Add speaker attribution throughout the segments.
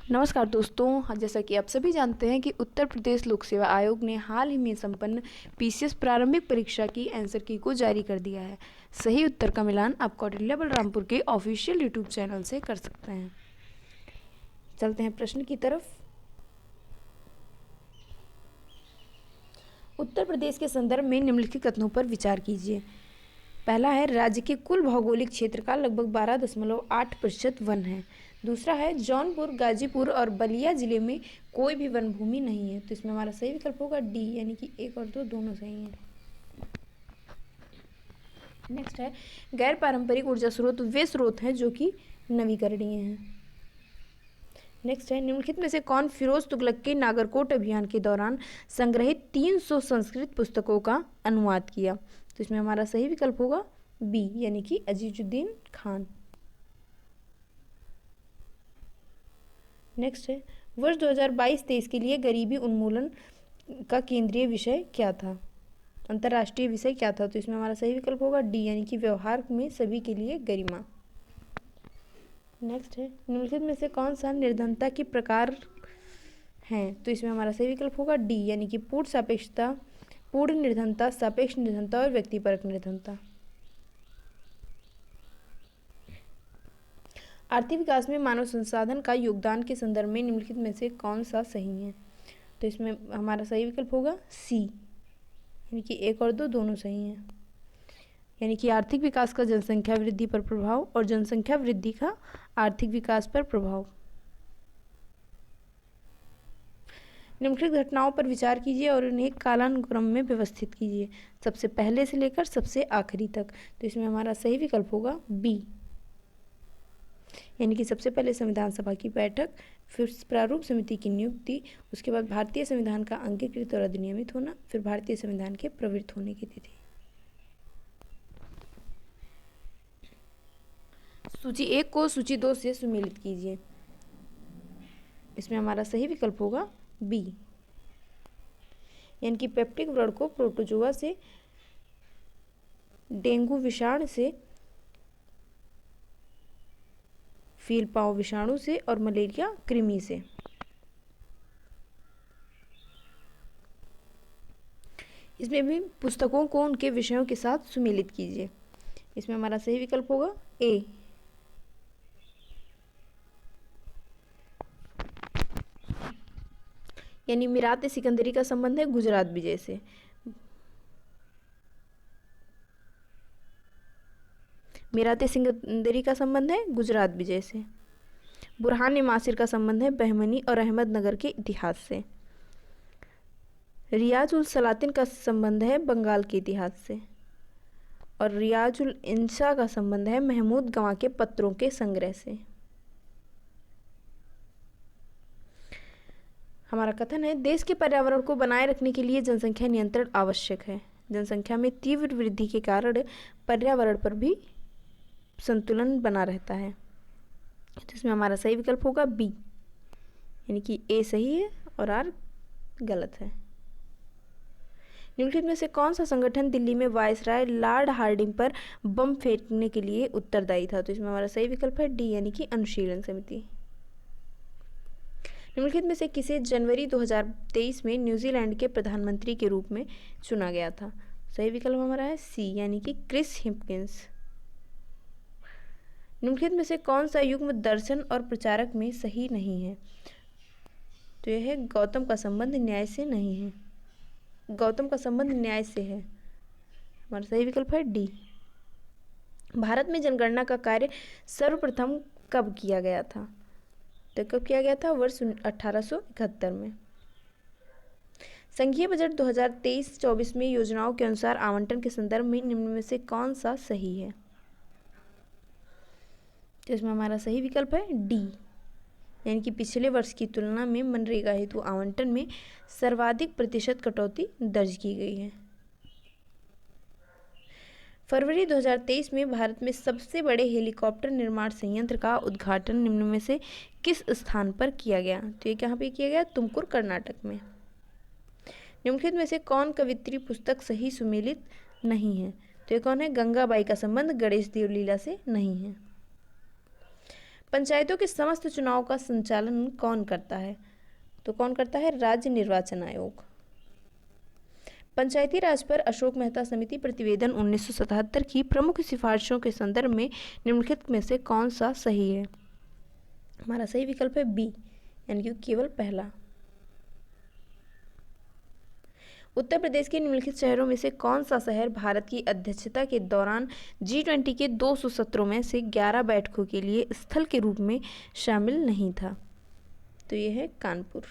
Speaker 1: नमस्कार दोस्तों, जैसा कि आप सभी जानते हैं कि उत्तर प्रदेश लोक सेवा आयोग ने हाल ही में संपन्न पीसीएस प्रारंभिक परीक्षा की आंसर की को जारी कर दिया है। सही उत्तर का मिलान आप कौटिल्य बलरामपुर के ऑफिशियल यूट्यूब चैनल से कर सकते हैं। चलते हैं प्रश्न की तरफ। उत्तर प्रदेश के संदर्भ में निम्नलिखित कथनों पर विचार कीजिए। पहला है, राज्य के कुल भौगोलिक क्षेत्र का लगभग 12.8% वन है। दूसरा है, जौनपुर, गाजीपुर और बलिया जिले में कोई भी वन भूमि नहीं है। तो इसमें हमारा सही विकल्प होगा डी, यानी कि 1 और 2 दोनों सही हैं। नेक्स्ट है, गैर पारंपरिक ऊर्जा स्रोत वे स्रोत हैं जो कि नवीकरणीय हैं। नेक्स्ट है, निम्नलिखित में से कौन फिरोज तुगलक के नागरकोट अभियान के दौरान संग्रहित 300 संस्कृत पुस्तकों का अनुवाद किया। तो इसमें हमारा सही विकल्प होगा बी, यानी कि अजीजुद्दीन खान। नेक्स्ट है, वर्ष 2022-23 के लिए गरीबी उन्मूलन का केंद्रीय विषय क्या था, अंतर्राष्ट्रीय विषय क्या था। तो इसमें हमारा सही विकल्प होगा डी, यानी कि व्यवहार में सभी के लिए गरिमा। नेक्स्ट है, निम्नलिखित में से कौन सा निर्धनता की प्रकार है। तो इसमें हमारा सही विकल्प होगा डी, यानी कि पूर्ण सापेक्षता, पूर्ण निर्धनता, सापेक्ष निर्धनता और व्यक्तिपरक निर्धनता। आर्थिक विकास में मानव संसाधन का योगदान के संदर्भ में निम्नलिखित में से कौन सा सही है। तो इसमें हमारा सही विकल्प होगा सी, यानी कि 1 और 2 दोनों सही हैं। यानी कि आर्थिक विकास का जनसंख्या वृद्धि पर प्रभाव और जनसंख्या वृद्धि का आर्थिक विकास पर प्रभाव। निम्नलिखित घटनाओं पर विचार कीजिए और उन्हें कालानुक्रम में व्यवस्थित कीजिए, सबसे पहले से लेकर सबसे आखिरी तक। तो इसमें हमारा सही विकल्प होगा बी, यानी कि सबसे पहले संविधान सभा की बैठक, फिर प्रारूप समिति की नियुक्ति, उसके बाद भारतीय संविधान का अंगीकृत और अधिनियमित होना, फिर भारतीय संविधान के प्रवृत्त होने की तिथि। सूची 1 को सूची 2 से सुमेलित कीजिए। इसमें हमारा सही विकल्प होगा बी, यानी कि पेप्टिक व्रण को प्रोटोजोआ से, डेंगू विषाणु से, फीलपाव विषाणु से और मलेरिया कृमि से। इसमें भी पुस्तकों को उनके विषयों के साथ सुमेलित कीजिए। इसमें हमारा सही विकल्प होगा ए, यानी मीरात सिकंदरी का संबंध है गुजरात विजय से। मीरात सिकंदरी का संबंध है गुजरात विजय से। बुरहान मासिर का संबंध है बहमनी और अहमदनगर के इतिहास से। रियाज उल सलातिन का संबंध है बंगाल के इतिहास से। और रियाज उल इंशा का संबंध है महमूद गवां के पत्रों के संग्रह से। हमारा कथन है, देश के पर्यावरण को बनाए रखने के लिए जनसंख्या नियंत्रण आवश्यक है। जनसंख्या में तीव्र वृद्धि के कारण पर्यावरण पर भी संतुलन बना रहता है। तो इसमें हमारा सही विकल्प होगा बी, यानी कि ए सही है और आर गलत है। निम्नलिखित में से कौन सा संगठन दिल्ली में वायसराय लॉर्ड हार्डिंग पर बम फेंकने के लिए उत्तरदायी था। तो इसमें हमारा सही विकल्प है डी, यानी कि अनुशीलन समिति। निम्नलिखित में से किसे जनवरी 2023 में न्यूजीलैंड के प्रधानमंत्री के रूप में चुना गया था। सही विकल्प हमारा है सी, यानी कि क्रिस हिप्किंस। निम्नलिखित में से कौन सा युग्म दर्शन और प्रचारक में सही नहीं है। तो यह है, गौतम का संबंध न्याय से नहीं है, गौतम का संबंध न्याय से है। हमारा सही विकल्प है डी। भारत में जनगणना का कार्य सर्वप्रथम कब किया गया था। तो कब किया गया था, वर्ष 1871 में। संघीय बजट 2023-24 में योजनाओं के अनुसार आवंटन के संदर्भ में निम्न में से कौन सा सही है। तो इसमें हमारा सही विकल्प है डी, यानी कि पिछले वर्ष की तुलना में मनरेगा हेतु आवंटन में सर्वाधिक प्रतिशत कटौती दर्ज की गई है। फरवरी 2023 में भारत में सबसे बड़े हेलीकॉप्टर निर्माण संयंत्र का उद्घाटन निम्न में से किस स्थान पर किया गया। तो ये कहाँ पे किया गया, तुमकुर कर्नाटक में। निम्नलिखित में से कौन कवित्री पुस्तक सही सुमेलित नहीं है। तो ये कौन है, गंगाबाई का संबंध गणेश देव लीला से नहीं है। पंचायतों के समस्त चुनाव का संचालन कौन करता है? तो कौन करता है? राज्य निर्वाचन आयोग। पंचायती राज पर अशोक मेहता समिति प्रतिवेदन 1977 की प्रमुख सिफारिशों के संदर्भ में निम्नलिखित में से कौन सा सही है? हमारा सही विकल्प है बी, यानी कि केवल पहला। उत्तर प्रदेश के निम्नलिखित शहरों में से कौन सा शहर भारत की अध्यक्षता के दौरान G20 के 200 सत्रों में से 11 बैठकों के लिए स्थल के रूप में शामिल नहीं था? तो यह है कानपुर।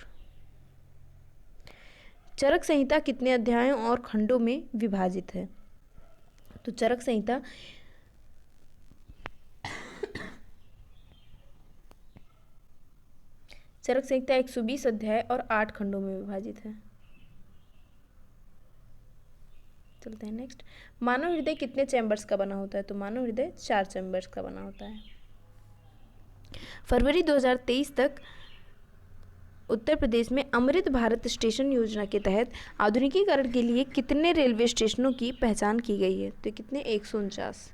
Speaker 1: चरक संहिता कितने अध्यायों और खंडों में विभाजित है? तो चरक संहिता चरक संहिता 120 अध्याय और 8 खंडों में विभाजित है। चलते हैं नेक्स्ट। मानव हृदय कितने चैम्बर्स का बना होता है? तो मानव हृदय 4 चैम्बर्स का बना होता है। फरवरी 2023 तक उत्तर प्रदेश में अमृत भारत स्टेशन योजना के तहत आधुनिकीकरण के लिए कितने रेलवे स्टेशनों की पहचान की गई है? तो कितने? 149।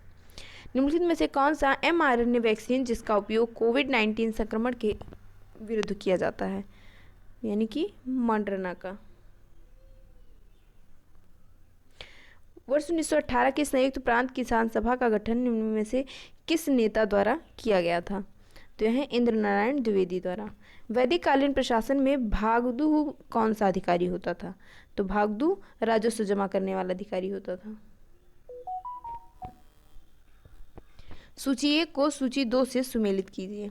Speaker 1: निम्नलिखित में से कौन सा mRNA वैक्सीन जिसका उपयोग कोविड-19 संक्रमण के विरुद्ध किया जाता है, यानी कि मॉडर्ना का? वर्ष 1918 के संयुक्त प्रांत किसान सभा का गठन निम्न में से किस नेता द्वारा किया गया था? तो यह है इंद्र नारायण द्विवेदी द्वारा। वैदिक कालीन प्रशासन में भागदू कौन सा अधिकारी होता था? तो भागदू राजस्व जमा करने वाला अधिकारी होता था। सूची 1 को सूची 2 से सुमेलित कीजिए।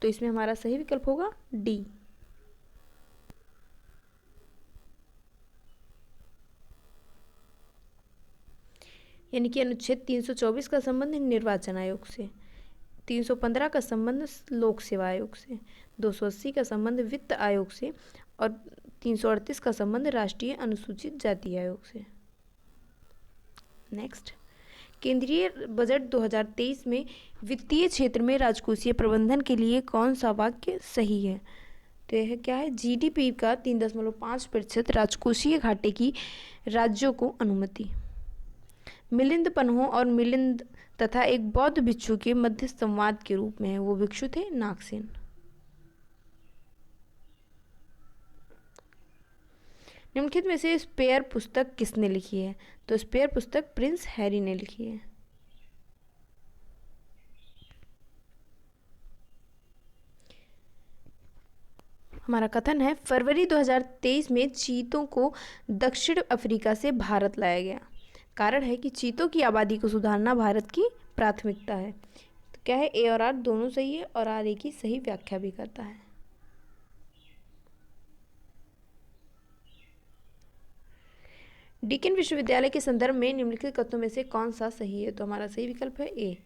Speaker 1: तो इसमें हमारा सही विकल्प होगा डी। यानी कि अनुच्छेद 324 का संबंध निर्वाचन आयोग से, 315 का संबंध लोक सेवा आयोग से, 280 का संबंध वित्त आयोग से और 338 का संबंध राष्ट्रीय अनुसूचित जाति आयोग से। नेक्स्ट, केंद्रीय बजट 2023 में वित्तीय क्षेत्र में राजकोषीय प्रबंधन के लिए कौन सा वाक्य सही है? तो यह क्या है? जीडीपी का 3.5% राजकोषीय घाटे की राज्यों को अनुमति। मिलिंद पन्हों और मिलिंद तथा एक बौद्ध भिक्षु के मध्य संवाद के रूप में है। वो भिक्षु थे नागसेन। निम्नलिखित में से स्पेयर पुस्तक किसने लिखी है? तो स्पेयर पुस्तक प्रिंस हैरी ने लिखी है। हमारा कथन है, फरवरी 2023 में चीतों को दक्षिण अफ्रीका से भारत लाया गया। कारण है कि चीतों की आबादी को सुधारना भारत की प्राथमिकता है। तो क्या है? ए और आर दोनों सही है और आर ए की सही व्याख्या भी करता है। डीकेन विश्वविद्यालय के संदर्भ में निम्नलिखित कथनों में से कौन सा सही है? तो हमारा सही विकल्प है ए,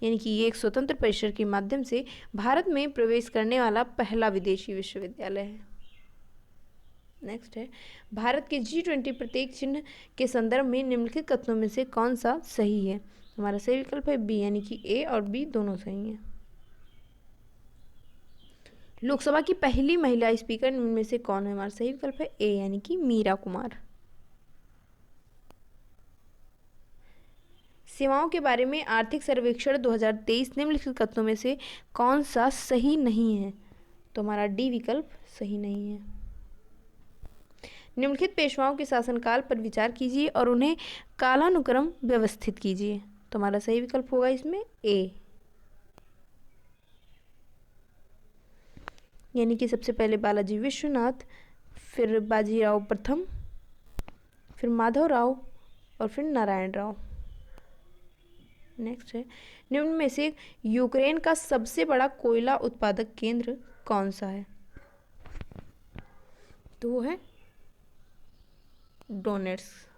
Speaker 1: यानी कि ये एक स्वतंत्र परिसर के माध्यम से भारत में प्रवेश करने वाला पहला विदेशी विश्वविद्यालय है। नेक्स्ट है, भारत के G20 प्रत्येक चिन्ह के संदर्भ में निम्नलिखित कथनों में से कौन सा सही है? हमारा सही विकल्प है बी, यानी कि ए और बी दोनों सही हैं। लोकसभा की पहली महिला स्पीकर निम्न में से कौन है? हमारा सही विकल्प है ए, यानी कि मीरा कुमार। सेवाओं के बारे में आर्थिक सर्वेक्षण 2023 निम्नलिखित कथनों में से कौन सा सही नहीं है? तो हमारा डी विकल्प सही नहीं है। निम्नलिखित पेशवाओं के शासनकाल पर विचार कीजिए और उन्हें कालानुक्रम व्यवस्थित कीजिए। तो हमारा सही विकल्प होगा इसमें ए, यानी कि सबसे पहले बालाजी विश्वनाथ, फिर बाजीराव प्रथम, फिर माधव राव और फिर नारायण राव। नेक्स्ट है, निम्न में से यूक्रेन का सबसे बड़ा कोयला उत्पादक केंद्र कौन सा है? तो वो है डोनेट्स्क।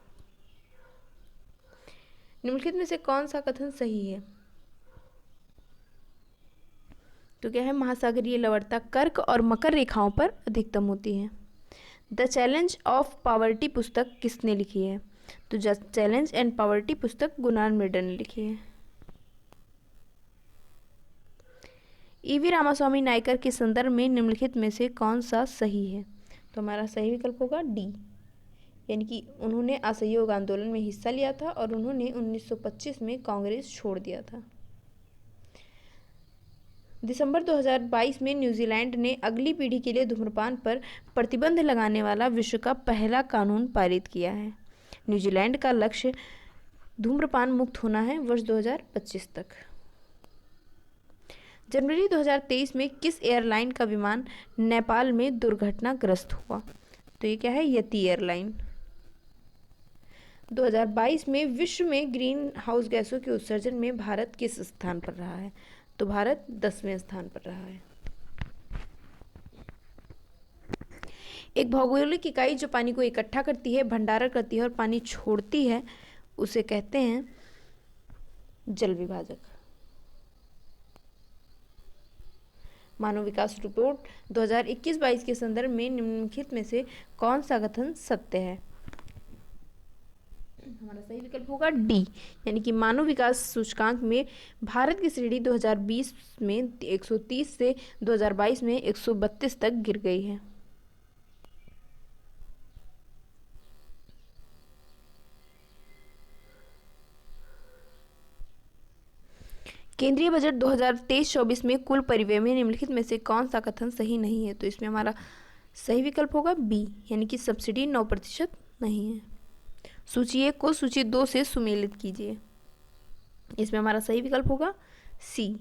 Speaker 1: निम्नलिखित में से कौन सा कथन सही है? तो क्या है? महासागरीय लवणता कर्क और मकर रेखाओं पर अधिकतम होती है। द चैलेंज ऑफ पावर्टी पुस्तक किसने लिखी है? तो द चैलेंज एंड पावर्टी पुस्तक गुनार मिर्डर ने लिखी है। ईवी रामास्वामी नायकर के संदर्भ में निम्नलिखित में से कौन सा सही है? तो हमारा सही विकल्प होगा डी, यानी कि उन्होंने असहयोग आंदोलन में हिस्सा लिया था और उन्होंने 1925 में कांग्रेस छोड़ दिया था। दिसंबर 2022 में न्यूजीलैंड ने अगली पीढ़ी के लिए धूम्रपान पर प्रतिबंध लगाने वाला विश्व का पहला कानून पारित किया है। न्यूजीलैंड का लक्ष्य धूम्रपान मुक्त होना है वर्ष 2025 तक। जनवरी 2023 में किस एयरलाइन का विमान नेपाल में दुर्घटनाग्रस्त हुआ? तो ये क्या है? यति एयरलाइन। 2022 में विश्व में ग्रीन हाउस गैसों के उत्सर्जन में भारत किस स्थान पर रहा है? तो भारत 10वें स्थान पर रहा है। एक भौगोलिक इकाई जो पानी को इकट्ठा करती है, भंडारण करती है और पानी छोड़ती है, उसे कहते हैं जल विभाजक। मानव विकास रिपोर्ट 2021-22 के संदर्भ में निम्नलिखित में से कौन सा कथन सत्य है? हमारा सही विकल्प होगा डी, यानी कि मानव विकास सूचकांक में भारत की श्रेणी 2020 में 130 से 2022 में 132 तक गिर गई है। केंद्रीय बजट 2023-24 में कुल परिव्यय में निम्नलिखित में से कौन सा कथन सही नहीं है? तो इसमें हमारा सही विकल्प होगा बी, यानी कि सब्सिडी 9% नहीं है। सूची 1 को सूची 2 से सुमेलित कीजिए। इसमें हमारा सही विकल्प होगा सी।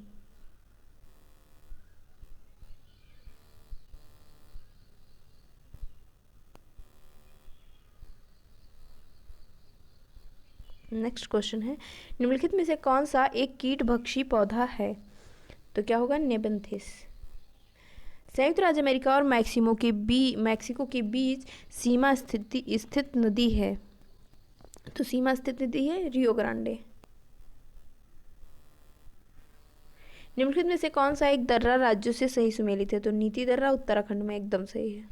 Speaker 1: नेक्स्ट क्वेश्चन है, निम्नलिखित में से कौन सा एक कीटभक्षी पौधा है? तो क्या होगा? नेबंथिस। संयुक्त राज्य अमेरिका और मैक्सिको के बीच सीमा स्थित नदी है। तो सीमा स्थित नदी है रियो ग्रांडे। निम्नलिखित में से कौन सा एक दर्रा राज्यों से सही सुमेलित है? तो नीति दर्रा उत्तराखंड में एकदम सही है।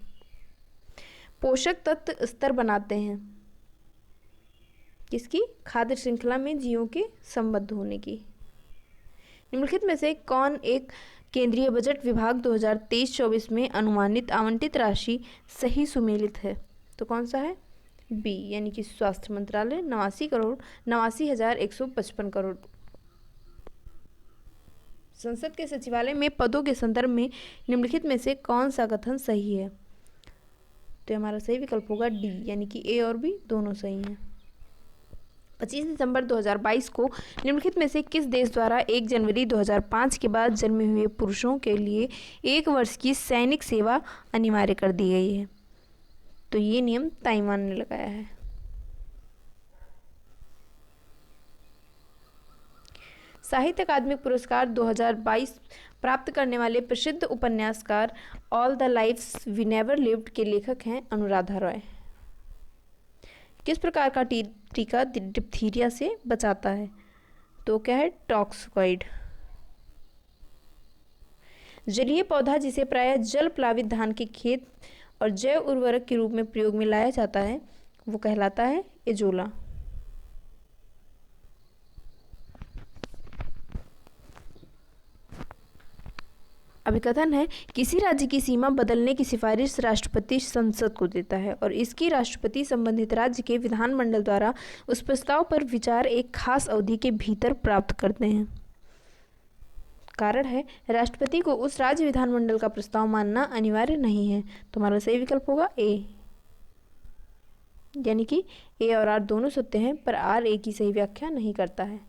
Speaker 1: पोषक तत्व स्तर बनाते हैं किसकी? खाद्य श्रृंखला में जीवों के संबद्ध होने की। निम्नलिखित में से कौन एक केंद्रीय बजट विभाग 2023-24 में अनुमानित आवंटित राशि सही सुमेलित है? तो कौन सा है? बी, यानी कि स्वास्थ्य मंत्रालय 89,155 करोड़। संसद के सचिवालय में पदों के संदर्भ में निम्नलिखित में से कौन सा कथन सही है? तो हमारा सही विकल्प होगा डी, यानी कि ए और बी दोनों सही हैं। 25 दिसंबर 2022 को निम्नलिखित में से किस देश द्वारा 1 जनवरी 2005 के बाद जन्मे हुए पुरुषों के लिए 1 वर्ष की सैनिक सेवा अनिवार्य कर दी गई है? तो ये नियम ताइवान ने लगाया है। साहित्य अकादमी पुरस्कार 2022 प्राप्त करने वाले प्रसिद्ध उपन्यासकार all the lives we never lived के लेखक हैं अनुराधा रॉय। किस प्रकार का टीका डिप्थीरिया से बचाता है? तो क्या है? टॉक्सोइड। जलीय पौधा जिसे प्रायः जल प्लावित धान के खेत और जैव उर्वरक के रूप में प्रयोग में लाया जाता है वो कहलाता है एजोला। अभिकथन है, किसी राज्य की सीमा बदलने की सिफारिश राष्ट्रपति संसद को देता है और इसकी राष्ट्रपति संबंधित राज्य के विधानमंडल द्वारा उस प्रस्ताव पर विचार एक खास अवधि के भीतर प्राप्त करते हैं। कारण है, राष्ट्रपति को उस राज्य विधानमंडल का प्रस्ताव मानना अनिवार्य नहीं है। तो हमारा सही विकल्प होगा ए, यानी कि ए और आर दोनों सत्य हैं, पर आर ए की सही व्याख्या नहीं करता है।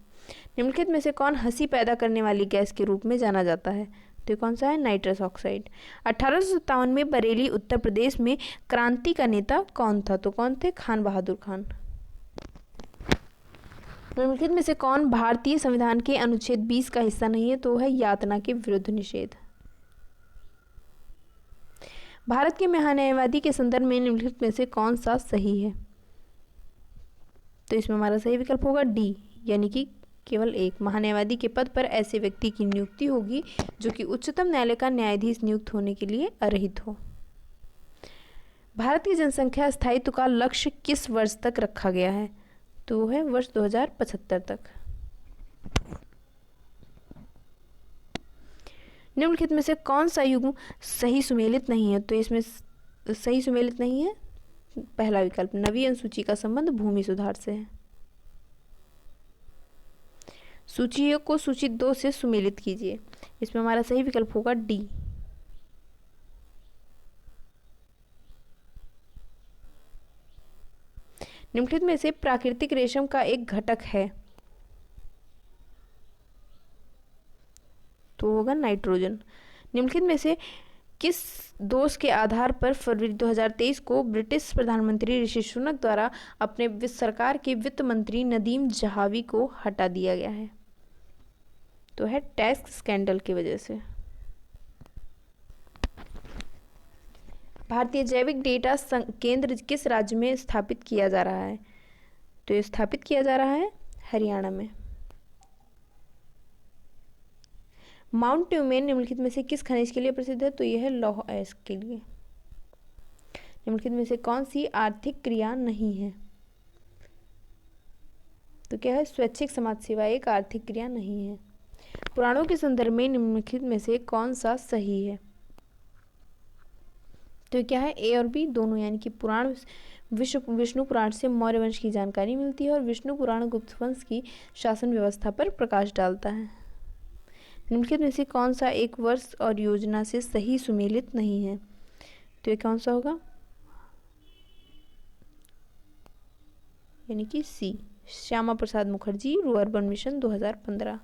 Speaker 1: निम्नलिखित में से कौन हंसी पैदा करने वाली गैस के रूप में जाना जाता है? तो कौन सा है? Nitrous oxide. 1857 में बरेली उत्तर प्रदेश में क्रांति का नेता कौन था? तो कौन थे? खान बहादुर खान। निम्नलिखित में से कौन भारतीय संविधान के अनुच्छेद 20 का हिस्सा नहीं है? तो है यातना के विरुद्ध निषेध। भारत के महान्यायवादी के संदर्भ में निम्नलिखित में से कौन सा सही है? तो इसमें हमारा सही विकल्प होगा डी, यानी कि केवल एक। महान्यायवादी के पद पर ऐसे व्यक्ति की नियुक्ति होगी जो कि उच्चतम न्यायालय का न्यायाधीश नियुक्त होने के लिए अर्हित हो। भारत की जनसंख्या स्थायित्व का लक्ष्य किस वर्ष तक रखा गया है? तो वो है वर्ष 2075 तक। निम्नलिखित में से कौन सा युग्म सही सुमेलित नहीं है? तो इसमें सही सुमेलित नहीं है पहला विकल्प, नवीं अनुसूची का संबंध भूमि सुधार से है। सूची 1 को सूची 2 से सुमेलित कीजिए। इसमें हमारा सही विकल्प होगा डी। निम्नलिखित में से प्राकृतिक रेशम का एक घटक है, तो होगा नाइट्रोजन। निम्नलिखित में से किस दोष के आधार पर फरवरी 2023 को ब्रिटिश प्रधानमंत्री ऋषि सुनक द्वारा अपने सरकार के वित्त मंत्री नदीम जहावी को हटा दिया गया है? तो है टैक्स स्कैंडल की वजह से। भारतीय जैविक डेटा केंद्र किस राज्य में स्थापित किया जा रहा है? तो ये स्थापित किया जा रहा है हरियाणा में। माउंट ट्यूमेन निम्नलिखित में से किस खनिज के लिए प्रसिद्ध है? तो यह है लौह अयस्क के लिए। निम्नलिखित में से कौन सी आर्थिक क्रिया नहीं है? तो क्या है? स्वैच्छिक समाज सेवा एक आर्थिक क्रिया नहीं है। पुराणों के संदर्भ में निम्नलिखित में से कौन सा सही है? तो क्या है? ए और बी दोनों, यानी कि पुराण विष्णु पुराण से मौर्य वंश की जानकारी मिलती है और विष्णु पुराण गुप्त वंश की शासन व्यवस्था पर प्रकाश डालता है। निम्नलिखित में से कौन सा एक वर्ष और योजना से सही सुमेलित नहीं है? तो ये कौन सा होगा? यानी कि सी, श्यामा प्रसाद मुखर्जी अर्बन मिशन 2015।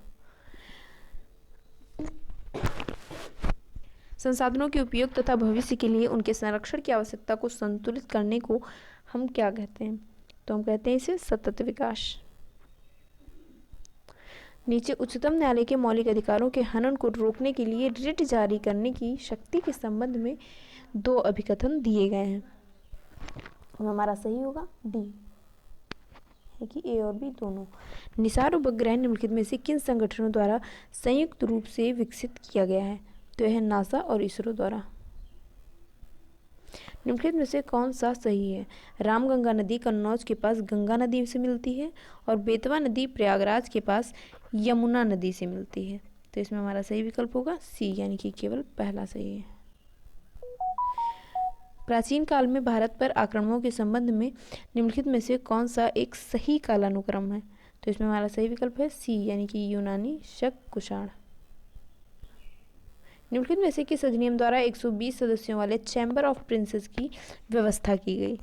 Speaker 1: संसाधनों के उपयोग तथा भविष्य के लिए उनके संरक्षण की आवश्यकता को संतुलित करने को हम क्या कहते हैं? तो हम कहते हैं इसे सतत विकास। नीचे उच्चतम न्यायालय के मौलिक अधिकारों के हनन को रोकने के लिए रिट जारी करने की शक्ति के संबंध में दो अभिकथन दिए गए हैं। हमारा सही होगा डी, है कि ए और बी दोनों। निसार उपग्रह निम्नलिखित में से किन संगठनों द्वारा संयुक्त रूप से विकसित किया गया है? तो यह नासा और इसरो द्वारा। निम्नलिखित में से कौन सा सही है? रामगंगा नदी कन्नौज के पास गंगा नदी से मिलती है और बेतवा नदी प्रयागराज के पास यमुना नदी से मिलती है। तो इसमें हमारा सही विकल्प होगा सी, यानी कि केवल पहला सही है। प्राचीन काल में भारत पर आक्रमणों के संबंध में निम्नलिखित में से कौन सा एक सही कालानुक्रम है? तो इसमें हमारा सही विकल्प है सी, यानी कि यूनानी, शक, कुषाण। निम्नलिखित में से किस अधिनियम द्वारा 120 सदस्यों वाले चैम्बर ऑफ प्रिंसेस की व्यवस्था की गई?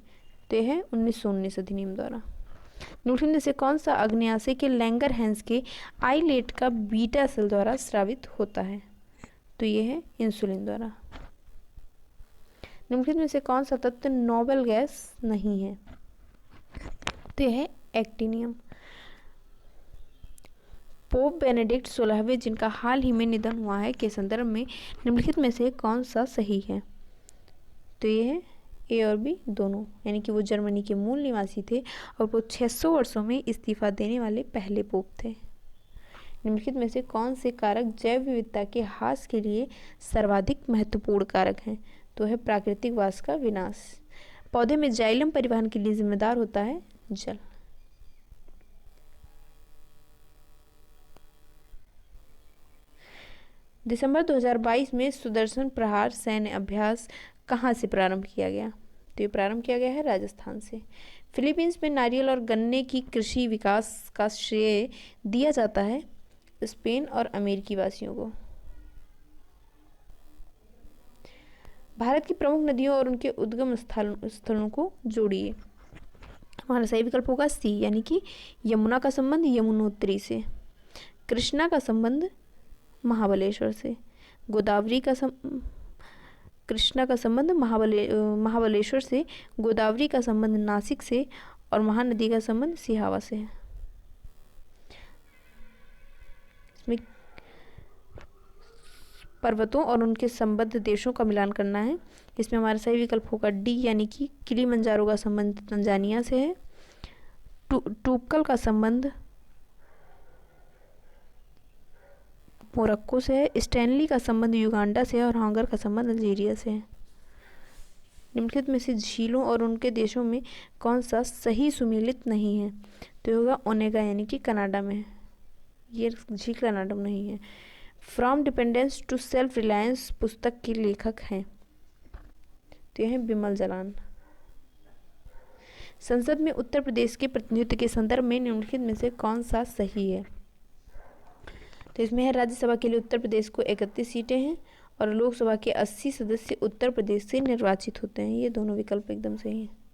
Speaker 1: तो यह है 1919 अधिनियम द्वारा। निम्नलिखित में से कौन सा अग्न्याशय के लैंगरहैंस के आइलेट का बीटा सेल द्वारा स्रावित होता है? तो यह है इंसुलिन द्वारा। निम्नलिखित में से कौन सा तत्व नोबेल गैस नहीं है? तो यह है एक्टिनियम। पोप बेनेडिक्ट 16वें, जिनका हाल ही में निधन हुआ है, के संदर्भ में निम्नलिखित में से कौन सा सही है? तो ये है ए और बी दोनों, यानी कि वो जर्मनी के मूल निवासी थे और वो 600 वर्षों में इस्तीफा देने वाले पहले पोप थे। निम्नलिखित में से कौन से कारक जैव विविधता के ह्रास के लिए सर्वाधिक महत्वपूर्ण कारक हैं? तो है प्राकृतिक वास का विनाश। पौधे में जाइलम परिवहन के लिए जिम्मेदार होता है जल। दिसंबर 2022 में सुदर्शन प्रहार सैन्य अभ्यास कहाँ से प्रारंभ किया गया? तो ये प्रारंभ किया गया है राजस्थान से। फिलीपींस में नारियल और गन्ने की कृषि विकास का श्रेय दिया जाता है स्पेन और अमेरिकी वासियों को। भारत की प्रमुख नदियों और उनके उद्गम स्थलों को जोड़िए। हमारा सही विकल्प होगा सी, यानी कि यमुना का संबंध यमुनोत्री से, कृष्णा का संबंध महाबलेश्वर से, गोदावरी का कृष्णा का संबंध महाबलेश्वर से, गोदावरी का संबंध नासिक से और महानदी का संबंध सिहावा से है। इसमें पर्वतों और उनके संबद्ध देशों का मिलान करना है। इसमें हमारा सही विकल्प होगा डी, यानी कि किलिमंजारो का संबंध तंजानिया से है, टूपकल का संबंध मोरक्को से है, स्टैनली का संबंध युगांडा से है और हांगर का संबंध अल्जीरिया से है। निम्नलिखित में से झीलों और उनके देशों में कौन सा सही सुमेलित नहीं है? तो होगा ओनेगा, यानी कि कनाडा में है। ये झील कनाडा में नहीं है। From dependence to self reliance पुस्तक के लेखक हैं? तो यह है बिमल जलान। संसद में उत्तर प्रदेश के प्रतिनिधित्व के संदर्भ में निम्नलिखित में से कौन सा सही है? तो इसमें है राज्यसभा के लिए उत्तर प्रदेश को 31 सीटें हैं और लोकसभा के 80 सदस्य उत्तर प्रदेश से निर्वाचित होते हैं। ये दोनों विकल्प एकदम सही हैं।